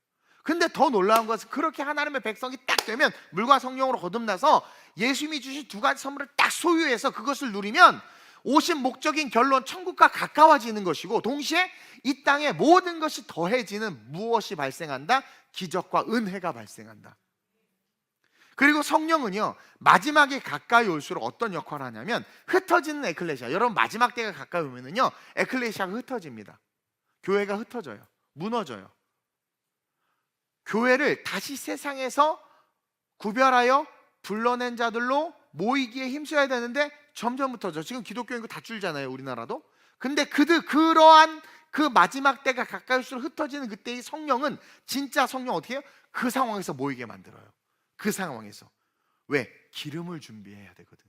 근데 더 놀라운 것은 그렇게 하나님의 백성이 딱 되면 물과 성령으로 거듭나서 예수님이 주신 두 가지 선물을 딱 소유해서 그것을 누리면 오신 목적인 결론 천국과 가까워지는 것이고, 동시에 이 땅에 모든 것이 더해지는 무엇이 발생한다? 기적과 은혜가 발생한다. 그리고 성령은요, 마지막에 가까이 올수록 어떤 역할을 하냐면 흩어지는 에클레시아. 여러분 마지막 때가 가까이 오면은요 에클레시아가 흩어집니다. 교회가 흩어져요. 무너져요. 교회를 다시 세상에서 구별하여 불러낸 자들로 모이기에 힘써야 되는데 점점 흩어져. 지금 기독교인 거 다 줄잖아요, 우리나라도. 근데 그러한 그 마지막 때가 가까이 올수록 흩어지는 그때의 성령은 진짜 성령 어떻게 해요? 그 상황에서 모이게 만들어요. 그 상황에서. 왜? 기름을 준비해야 되거든.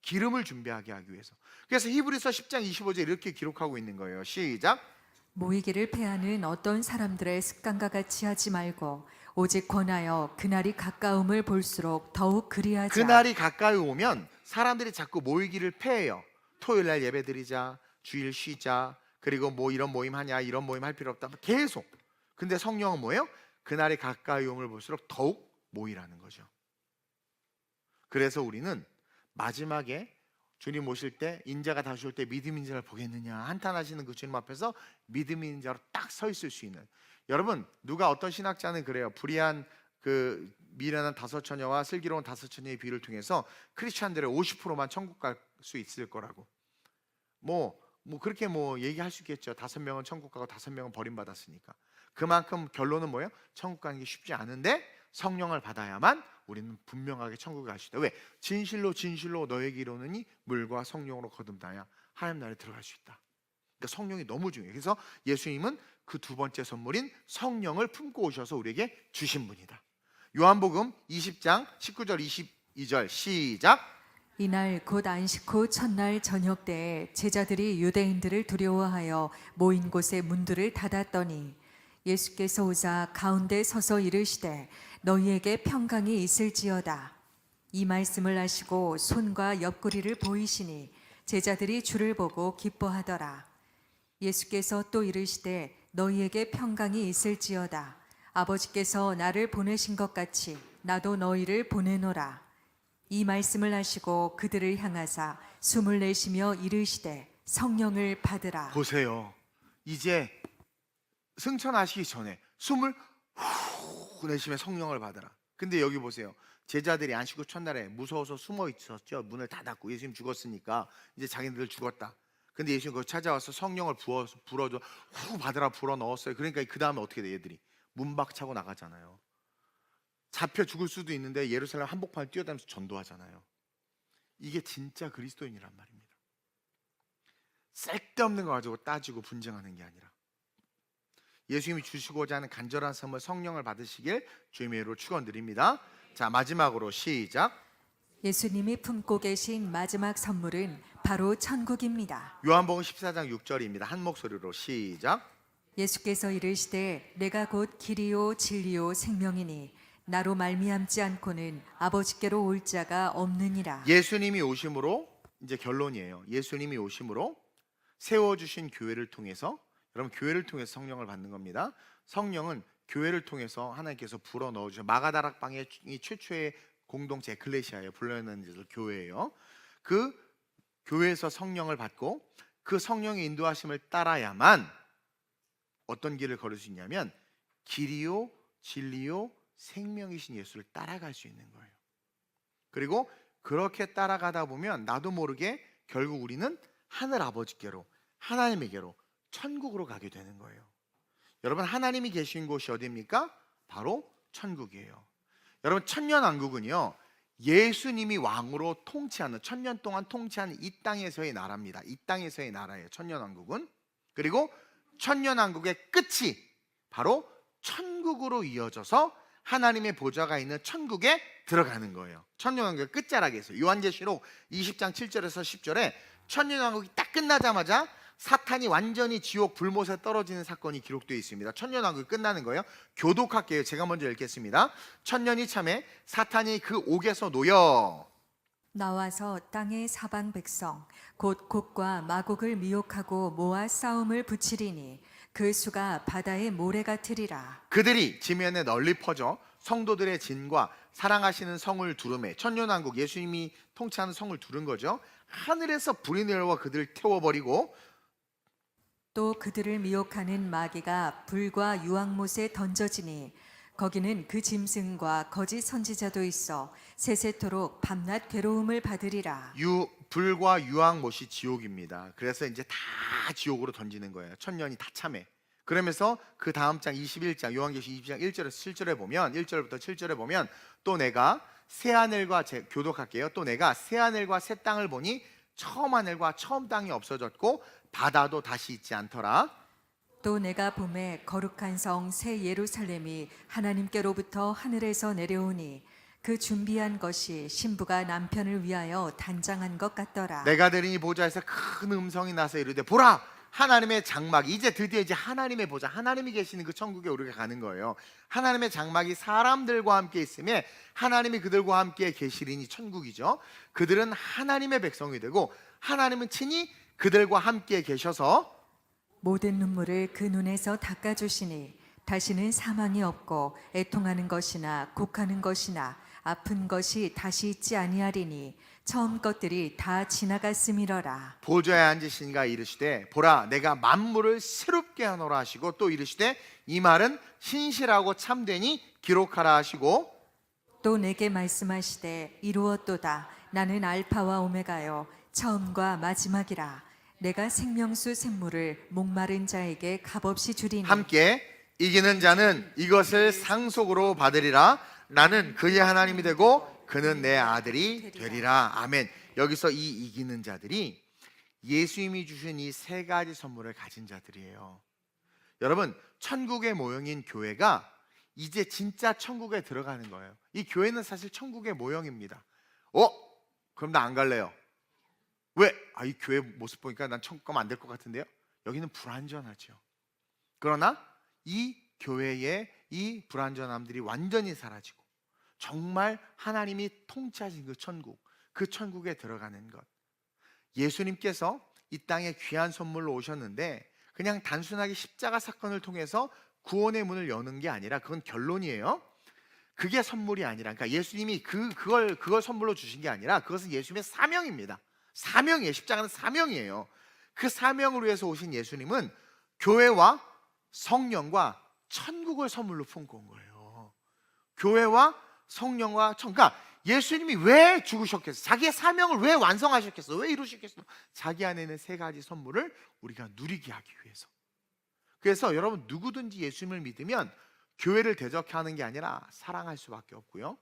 기름을 준비하게 하기 위해서. 그래서 히브리서 10장 25절 이렇게 기록하고 있는 거예요. 시작. 모이기를 패하는 어떤 사람들의 습관과 같이 하지 말고 오직 권하여 그날이 가까움을 볼수록 더욱 그리하자. 그날이 가까이 오면 사람들이 자꾸 모이기를 패해요. 토요일 날 예배 드리자, 주일 쉬자, 그리고 뭐 이런 모임 하냐, 이런 모임 할 필요 없다, 계속. 근데 성령은 뭐예요? 그날이 가까이 오면 볼수록 더욱 모이라는 거죠. 그래서 우리는 마지막에 주님 오실 때, 인자가 다시 올 때 믿음 인자를 보겠느냐 한탄하시는 그 주님 앞에서 믿음 인자로 딱 서 있을 수 있는. 여러분, 누가 어떤 신학자는 그래요. 불의한 그 미련한 다섯 처녀와 슬기로운 다섯 처녀의 비유를 통해서 크리스찬들의 50%만 천국 갈 수 있을 거라고. 뭐 그렇게 얘기할 수 있겠죠. 5명은 천국 가고 5명은 버림받았으니까. 그만큼 결론은 뭐예요? 천국 가는 게 쉽지 않은데 성령을 받아야만 우리는 분명하게 천국에 갈 수 있다. 왜? 진실로 너에게 이르노니 물과 성령으로 거듭나야 하나님 나라에 들어갈 수 있다. 그러니까 성령이 너무 중요해요. 그래서 예수님은 그 두 번째 선물인 성령을 품고 오셔서 우리에게 주신 분이다. 요한복음 20장 19절 22절 시작. 이날 곧 안식 후 첫날 저녁 때에 제자들이 유대인들을 두려워하여 모인 곳에 문들을 닫았더니 예수께서 오자 가운데 서서 이르시되 너희에게 평강이 있을지어다. 이 말씀을 하시고 손과 옆구리를 보이시니 제자들이 주를 보고 기뻐하더라. 예수께서 또 이르시되 너희에게 평강이 있을지어다. 아버지께서 나를 보내신 것 같이 나도 너희를 보내노라. 이 말씀을 하시고 그들을 향하사 숨을 내쉬며 이르시되 성령을 받으라. 보세요. 이제 승천하시기 전에 숨을 후 내쉬며 성령을 받으라. 근데 여기 보세요. 제자들이 안식구 첫날에 무서워서 숨어 있었죠. 문을 닫았고 예수님 죽었으니까 이제 자기들 죽었다. 근데 예수님 그거 찾아와서 성령을 불어줘 후 받으라 불어 넣었어요. 그러니까 그 다음에 어떻게 돼? 얘들이 문박 차고 나가잖아요. 잡혀 죽을 수도 있는데 예루살렘 한복판을 뛰어다니면서 전도하잖아요. 이게 진짜 그리스도인이란 말입니다. 쓸데없는 거 가지고 따지고 분쟁하는 게 아니라 예수님이 주시고자 하는 간절한 선물 성령을 받으시길 주님의 이름으로 축원드립니다. 자, 마지막으로 시작. 예수님이 품고 계신 마지막 선물은 바로 천국입니다. 요한복음 14장 6절입니다. 한 목소리로 시작. 예수께서 이르시되 내가 곧 길이요 진리요 생명이니 나로 말미암지 않고는 아버지께로 올 자가 없느니라. 예수님이 오심으로 이제 결론이에요. 예수님이 오심으로 세워주신 교회를 통해서, 여러분 교회를 통해서 성령을 받는 겁니다. 성령은 교회를 통해서 하나님께서 불어 넣어주신 마가다락방의 최초의 공동체 에클레시아예요. 불러내는 교회예요. 그 교회에서 성령을 받고 그 성령의 인도하심을 따라야만 어떤 길을 걸을 수 있냐면 길이요 진리요 생명이신 예수를 따라갈 수 있는 거예요. 그리고 그렇게 따라가다 보면 나도 모르게 결국 우리는 하늘 아버지께로, 하나님에게로, 천국으로 가게 되는 거예요. 여러분 하나님이 계신 곳이 어디입니까? 바로 천국이에요. 여러분 천년왕국은요 예수님이 왕으로 통치하는, 천년 동안 통치하는 이 땅에서의 나라입니다. 이 땅에서의 나라예요 천년왕국은. 그리고 천년왕국의 끝이 바로 천국으로 이어져서 하나님의 보좌가 있는 천국에 들어가는 거예요. 천년왕국의 끝자락에서 요한계시록 20장 7절에서 10절에 천년왕국이 딱 끝나자마자 사탄이 완전히 지옥 불못에 떨어지는 사건이 기록되어 있습니다. 천년왕국이 끝나는 거예요. 교독할게요. 제가 먼저 읽겠습니다. 천년이 참에 사탄이 그 옥에서 놓여 나와서 땅의 사방 백성 곧 곡과 마곡을 미혹하고 모아 싸움을 붙이리니 그 수가 바다의 모래 같으리라. 그들이 지면에 널리 퍼져 성도들의 진과 사랑하시는 성을 두르매, 천년왕국 예수님이 통치하는 성을 두른 거죠. 하늘에서 불이 내려와 그들을 태워버리고 또 그들을 미혹하는 마귀가 불과 유황못에 던져지니 거기는 그 짐승과 거짓 선지자도 있어 세세토록 밤낮 괴로움을 받으리라. 불과 유황못이 지옥입니다. 그래서 이제 다 지옥으로 던지는 거예요. 천년이 다 참해. 그러면서 그 다음 장 21장 요한계시 20장 1절에서 7절에 보면 1절부터 7절에 보면 또 내가 새하늘과 교독할게요. 또 내가 새하늘과 새 땅을 보니 처음 하늘과 처음 땅이 없어졌고 바다도 다시 있지 않더라. 또 내가 봄에 거룩한 성 새 예루살렘이 하나님께로부터 하늘에서 내려오니 그 준비한 것이 신부가 남편을 위하여 단장한 것 같더라. 내가 들으니 보좌에서 큰 음성이 나서 이르되 보라 하나님의 장막이, 이제 드디어 이제 하나님의 보좌, 하나님이 계시는 그 천국에 우리가 가는 거예요. 하나님의 장막이 사람들과 함께 있으며 하나님이 그들과 함께 계시리니 천국이죠. 그들은 하나님의 백성이 되고 하나님은 친히 그들과 함께 계셔서 모든 눈물을 그 눈에서 닦아주시니 다시는 사망이 없고 애통하는 것이나 곡하는 것이나 아픈 것이 다시 있지 아니하리니 처음 것들이 다 지나갔음이러라. 보좌에 앉으신가 이르시되 보라 내가 만물을 새롭게 하노라 하시고 또 이르시되 이 말은 신실하고 참되니 기록하라 하시고 또 내게 말씀하시되 이루었도다. 나는 알파와 오메가요 처음과 마지막이라. 내가 생명수 샘물을 목마른 자에게 값없이 주리니 함께 이기는 자는 이것을 상속으로 받으리라. 나는 그의 하나님이 되고 그는 내 아들이 되리라. 아멘. 여기서 이 이기는 자들이 예수님이 주신 이 세 가지 선물을 가진 자들이에요. 여러분 천국의 모형인 교회가 이제 진짜 천국에 들어가는 거예요. 이 교회는 사실 천국의 모형입니다. 그럼 나 안 갈래요. 왜? 이 교회 모습 보니까 난 천국 가면 안 될 것 같은데요. 여기는 불완전하죠. 그러나 이 교회의 이 불완전함들이 완전히 사라지고 정말 하나님이 통치하신 그 천국, 그 천국에 들어가는 것. 예수님께서 이 땅에 귀한 선물로 오셨는데 그냥 단순하게 십자가 사건을 통해서 구원의 문을 여는 게 아니라 그건 결론이에요. 그게 선물이 아니라, 그러니까 예수님이 그걸 선물로 주신 게 아니라 그것은 예수님의 사명입니다. 사명이에요. 십자가는 사명이에요. 그 사명을 위해서 오신 예수님은 교회와 성령과 천국을 선물로 품고 온 거예요. 교회와 성령과 천국. 그러니까 예수님이 왜 죽으셨겠어? 자기의 사명을 왜 완성하셨겠어? 왜 이루셨겠어? 자기 안에 있는 세 가지 선물을 우리가 누리게 하기 위해서. 그래서 여러분, 누구든지 예수님을 믿으면 교회를 대적하는 게 아니라 사랑할 수밖에 없고요,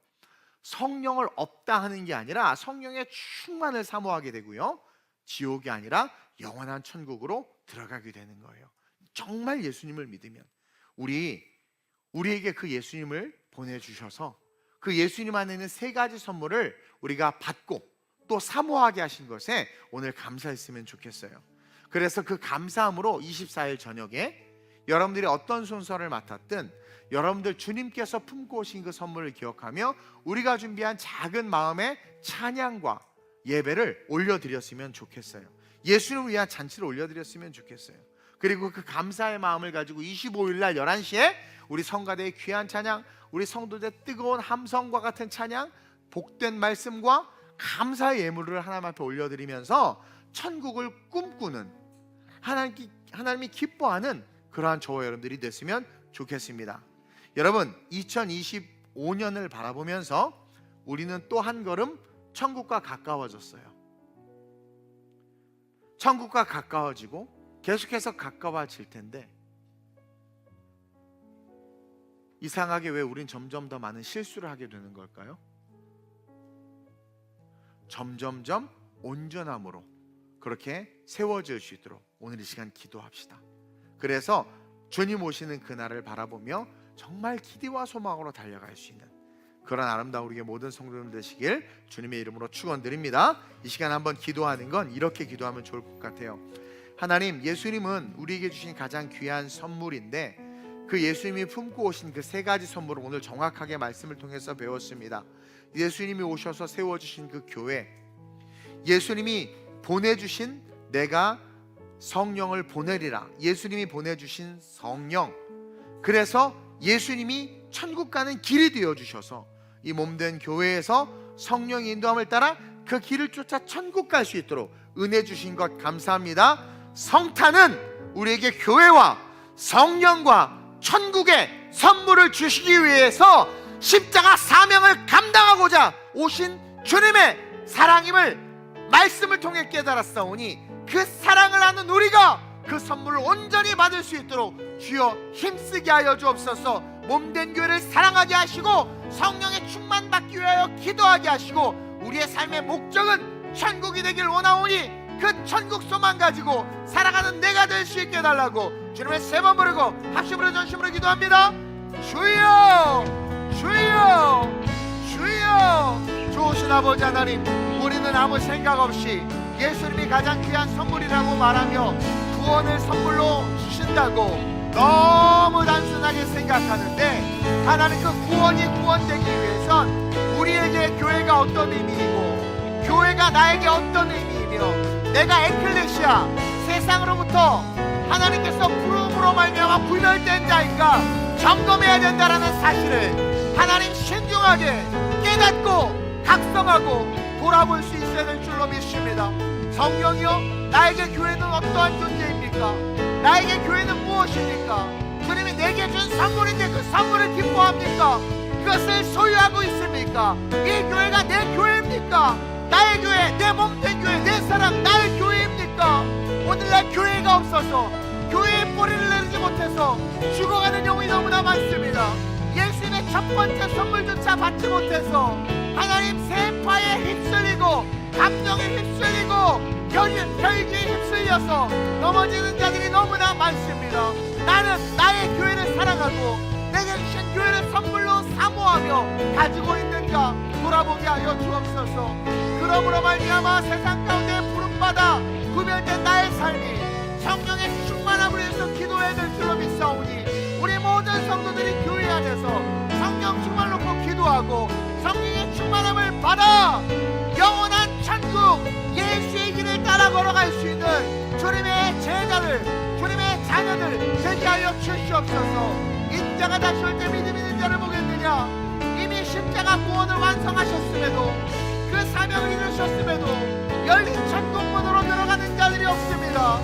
성령을 없다 하는 게 아니라 성령의 충만을 사모하게 되고요, 지옥이 아니라 영원한 천국으로 들어가게 되는 거예요. 정말 예수님을 믿으면 우리에게 그 예수님을 보내주셔서 그 예수님 안에 있는 세 가지 선물을 우리가 받고 또 사모하게 하신 것에 오늘 감사했으면 좋겠어요. 그래서 그 감사함으로 24일 저녁에 여러분들이 어떤 순서를 맡았든 여러분들 주님께서 품고 오신 그 선물을 기억하며 우리가 준비한 작은 마음의 찬양과 예배를 올려드렸으면 좋겠어요. 예수님을 위한 잔치를 올려드렸으면 좋겠어요. 그리고 그 감사의 마음을 가지고 25일 날 11시에 우리 성가대의 귀한 찬양, 우리 성도들의 뜨거운 함성과 같은 찬양, 복된 말씀과 감사의 예물을 하나님 앞에 올려드리면서 천국을 꿈꾸는, 하나님이 기뻐하는 그러한 저와 여러분들이 됐으면 좋겠습니다. 여러분, 2025년을 바라보면서 우리는 또 한 걸음 천국과 가까워졌어요. 천국과 가까워지고 계속해서 가까워질 텐데, 이상하게 왜 우린 점점 더 많은 실수를 하게 되는 걸까요? 점점점 온전함으로 그렇게 세워질 수 있도록 오늘 이 시간 기도합시다. 그래서 주님 오시는 그날을 바라보며 정말 기대와 소망으로 달려갈 수 있는 그런 아름다운 우리의 모든 성도들 되시길 주님의 이름으로 축원드립니다. 이 시간 한번 기도하는 건 이렇게 기도하면 좋을 것 같아요. 하나님, 예수님은 우리에게 주신 가장 귀한 선물인데 그 예수님이 품고 오신 그 세 가지 선물을 오늘 정확하게 말씀을 통해서 배웠습니다. 예수님이 오셔서 세워주신 그 교회, 예수님이 보내주신 내가 성령을 보내리라, 예수님이 보내주신 성령, 그래서 예수님이 천국 가는 길이 되어주셔서 이 몸된 교회에서 성령의 인도함을 따라 그 길을 쫓아 천국 갈 수 있도록 은혜 주신 것 감사합니다. 성탄은 우리에게 교회와 성령과 천국의 선물을 주시기 위해서 십자가 사명을 감당하고자 오신 주님의 사랑임을 말씀을 통해 깨달았사오니 그 사랑을 아는 우리가 그 선물을 온전히 받을 수 있도록 주여 힘쓰게 하여 주옵소서. 몸된 교회를 사랑하게 하시고 성령의 충만받기 위하여 기도하게 하시고 우리의 삶의 목적은 천국이 되길 원하오니 그 천국 소망 가지고 살아가는 내가 될 수 있게 해달라고 주님의 세 번 부르고 합심으로 전심으로 기도합니다. 주여 주여 주여. 좋으신 아버지 하나님, 우리는 아무 생각 없이 예수님이 가장 귀한 선물이라고 말하며 구원을 선물로 주신다고 너무 단순하게 생각하는데, 하나님 그 구원이 구원되기 위해선 우리에게 교회가 어떤 의미이고 교회가 나에게 어떤 의미이며 내가 에클레시아 세상으로부터 하나님께서 부름으로 말미암아 분별된 자인가 점검해야 된다라는 사실을 하나님 신중하게 깨닫고 각성하고 돌아볼 수 있어야 될 줄로 믿습니다. 성령이여, 나에게 교회는 어떠한 존재입니까? 나에게 교회는 무엇입니까? 주님이 내게 준 선물인데 그 선물을 기뻐합니까? 그것을 소유하고 있습니까? 이 교회가 내 교회입니까? 나의 교회, 내 몸된 교회, 내 사랑, 나의 교회입니까? 오늘날 교회가 없어서 교회의 뿌리를 내리지 못해서 죽어가는 영혼이 너무나 많습니다. 예수님의 첫 번째 선물조차 받지 못해서 하나님 세파에 휩쓸리고 감정에 휩쓸리고 혈기에 휩쓸려서 넘어지는 자들이 너무나 많습니다. 나는 나의 교회를 사랑하고 내게 주신 교회를 선물로 사모하며 가지고 있는가 돌아보게 하여 주옵소서. 그러므로 말미암아 세상 가운데 부름받아 구별된 나의 삶이 성령의 충만함을 위해서 기도해야 될 줄로 믿사오니 우리 모든 성도들이 교회 안에서 성령 충만 놓고 기도하고 성령의 충만함을 받아 영원한 천국 예수의 길을 따라 걸어갈 수 있는 주님의 제자들, 주님의 자녀들 되게 하여 주시옵소서. 인자가 다시 올 때 믿음 있는 자를 보겠느냐? 이미 십자가 구원을 완성하셨음에도 그 사명을 이루셨음에도 열린 천국 문으로 들어가는 자들이 없습니다.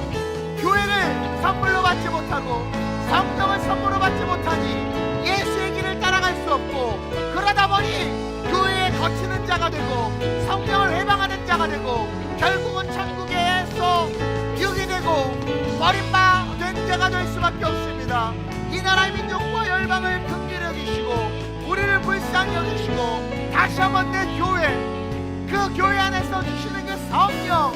교회를 선물로 받지 못하고 성령을 선물로 받지 못하니 예수의 길을 따라갈 수 없고, 그러다 보니 교회에 거치는 자가 되고 성령을 회방하는 자가 되고 결국은 천국에서 유기되고 버림받은 자가 될 수밖에 없습니다. 이 나라의 민족과 열방을 긍휼히 여기시고 우리를 불쌍히 여기시고 다시 한번 내 교회, 그 교회 안에서 주시는 그 성령,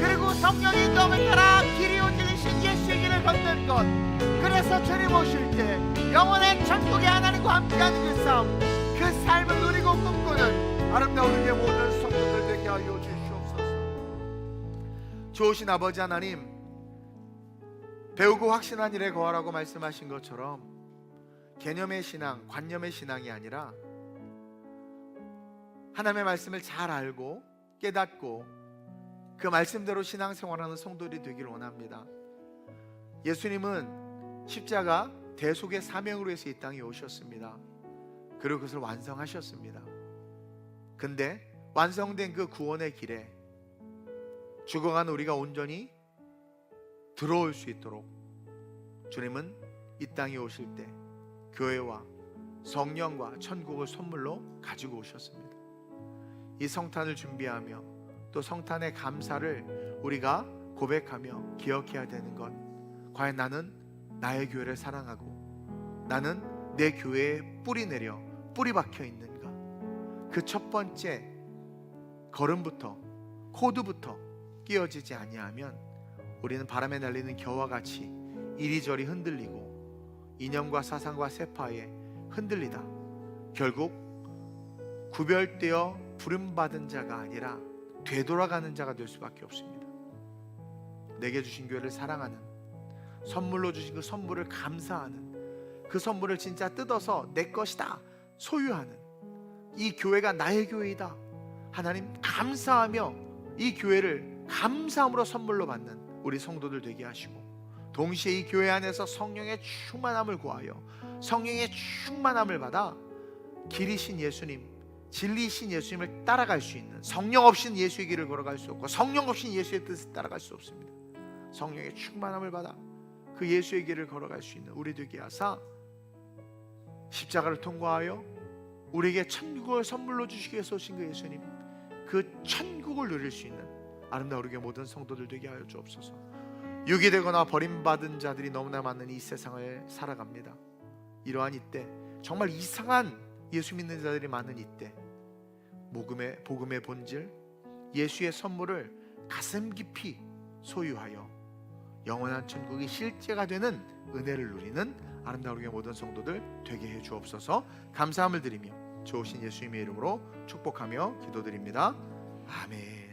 그리고 성령의 인도함을 따라 길이 오직이신 예수의 길을 걷는 것, 그래서 주님 오실 때 영원한 천국의 하나님과 함께하는 그 삶, 그 삶을 누리고 꿈꾸는 아름다운 우리의 모든 성도들 되게 하여 주시옵소서. 좋으신 아버지 하나님, 배우고 확신한 일에 거하라고 말씀하신 것처럼 개념의 신앙, 관념의 신앙이 아니라 하나님의 말씀을 잘 알고 깨닫고 그 말씀대로 신앙생활하는 성도들이 되기를 원합니다. 예수님은 십자가 대속의 사명으로 해서 이 땅에 오셨습니다. 그리고 그것을 완성하셨습니다. 근데 완성된 그 구원의 길에 죽어간 우리가 온전히 들어올 수 있도록 주님은 이 땅에 오실 때 교회와 성령과 천국을 선물로 가지고 오셨습니다. 이 성탄을 준비하며 또 성탄의 감사를 우리가 고백하며 기억해야 되는 것, 과연 나는 나의 교회를 사랑하고 나는 내 교회에 뿌리 내려 뿌리 박혀 있는가? 그 첫 번째 걸음부터, 코드부터 끼어지지 아니하면 우리는 바람에 날리는 겨와 같이 이리저리 흔들리고 이념과 사상과 세파에 흔들리다 결국 구별되어 부름받은 자가 아니라 되돌아가는 자가 될 수밖에 없습니다. 내게 주신 교회를 사랑하는, 선물로 주신 그 선물을 감사하는, 그 선물을 진짜 뜯어서 내 것이다 소유하는, 이 교회가 나의 교회이다 하나님 감사하며 이 교회를 감사함으로 선물로 받는 우리 성도들 되게 하시고, 동시에 이 교회 안에서 성령의 충만함을 구하여 성령의 충만함을 받아 길이신 예수님, 진리이신 예수님을 따라갈 수 있는, 성령 없이는 예수의 길을 걸어갈 수 없고 성령 없이는 예수의 뜻을 따라갈 수 없습니다. 성령의 충만함을 받아 그 예수의 길을 걸어갈 수 있는 우리 되게 하사 십자가를 통과하여 우리에게 천국을 선물로 주시기 위해서 오신 그 예수님, 그 천국을 누릴 수 있는 아름다운 우리의 모든 성도들 되게 하여 주옵소서. 유기되거나 버림받은 자들이 너무나 많은 이 세상을 살아갑니다. 이러한 이때, 정말 이상한 예수 믿는 자들이 많은 이때, 복음의 본질, 예수의 선물을 가슴 깊이 소유하여 영원한 천국이 실제가 되는 은혜를 누리는 아름다운 우리의 모든 성도들 되게 해 주옵소서. 감사함을 드리며 좋으신 예수님의 이름으로 축복하며 기도드립니다. 아멘.